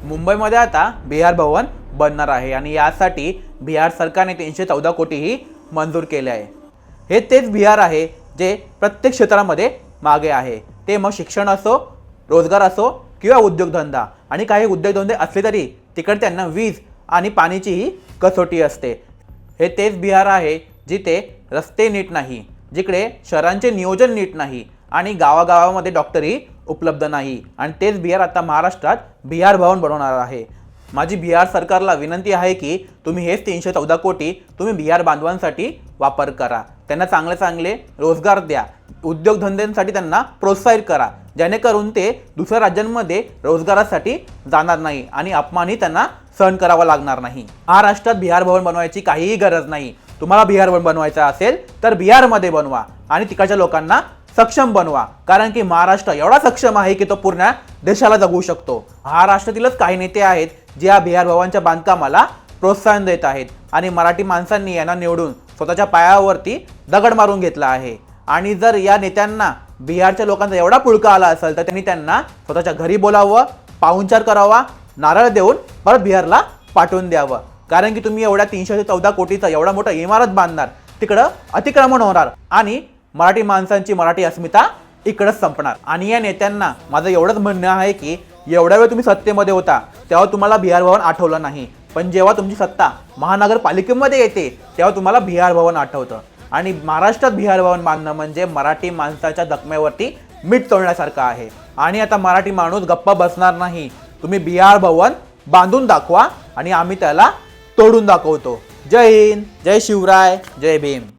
मुंबईमध्ये आता बिहार भवन बनणार आहे आणि यासाठी बिहार सरकारने 314 कोटीही मंजूर केले आहे। हे तेच बिहार आहे जे प्रत्येक क्षेत्रामध्ये मागे आहे, ते मग शिक्षण असो, रोजगार असो किंवा उद्योगधंदा। आणि काही उद्योगधंदे असले तरी तिकडे त्यांना वीज आणि पाण्याचीही कसोटी असते। हे तेच बिहार आहे जिथे रस्ते नीट नाही, जिकडे शहरांचे नियोजन नीट नाही आणि गावागावामध्ये डॉक्टरही उपलब्ध नाही। आणि तेच बिहार आता महाराष्ट्रात बिहार भवन बनवणार आहे। माझी बिहार सरकारला विनंती आहे की तुम्ही हेच 314 कोटी तुम्ही बिहार बांधवांसाठी वापर करा, त्यांना चांगले चांगले रोजगार द्या, उद्योगधंद्यांसाठी त्यांना प्रोत्साहित करा, जेणेकरून ते दुसऱ्या राज्यांमध्ये रोजगारासाठी जाणार नाही आणि अपमानही त्यांना सहन करावा लागणार नाही। महाराष्ट्रात बिहार भवन बनवायची काहीही गरज नाही। तुम्हाला बिहार भवन बनवायचं असेल तर बिहारमध्ये बनवा आणि तिकडच्या लोकांना सक्षम बनवा, कारण की महाराष्ट्र एवढा सक्षम आहे की तो पूर्ण देशाला जगू शकतो। महाराष्ट्रातीलच काही नेते आहेत जे या बिहार भवनच्या बांधकामाला प्रोत्साहन देत आहेत आणि मराठी माणसांनी यांना निवडून स्वतःच्या पायावरती दगड मारून घेतला आहे। आणि जर या नेत्यांना बिहारच्या लोकांचा एवढा पुळका आला असेल तर त्यांनी त्यांना स्वतःच्या घरी बोलावं, पाहुणचार करावा, नारळ देऊन परत बिहारला पाठवून द्यावं, कारण की तुम्ही एवढ्या 314 कोटीचा एवढा मोठा इमारत बांधणार, तिकडं अतिक्रमण होणार आणि मराठी माणसांची मराठी अस्मिता इकडंच संपणार। आणि या नेत्यांना माझं एवढंच म्हणणं आहे की एवढ्या वेळ तुम्ही सत्तेमध्ये होता तेव्हा तुम्हाला बिहार भवन आठवलं नाही, पण जेव्हा तुमची सत्ता महानगरपालिकेमध्ये येते तेव्हा तुम्हाला बिहार भवन आठवतं। आणि महाराष्ट्रात बिहार भवन बांधणं म्हणजे मराठी माणसाच्या जखमेवरती मीठ चोळण्यासारखं आहे। आणि आता मराठी माणूस गप्पा बसणार नाही, तुम्ही बिहार भवन बांधून दाखवा आणि आम्ही त्याला तोडून दाखवतो। जय हिंद, जय शिवराय, जय भीम।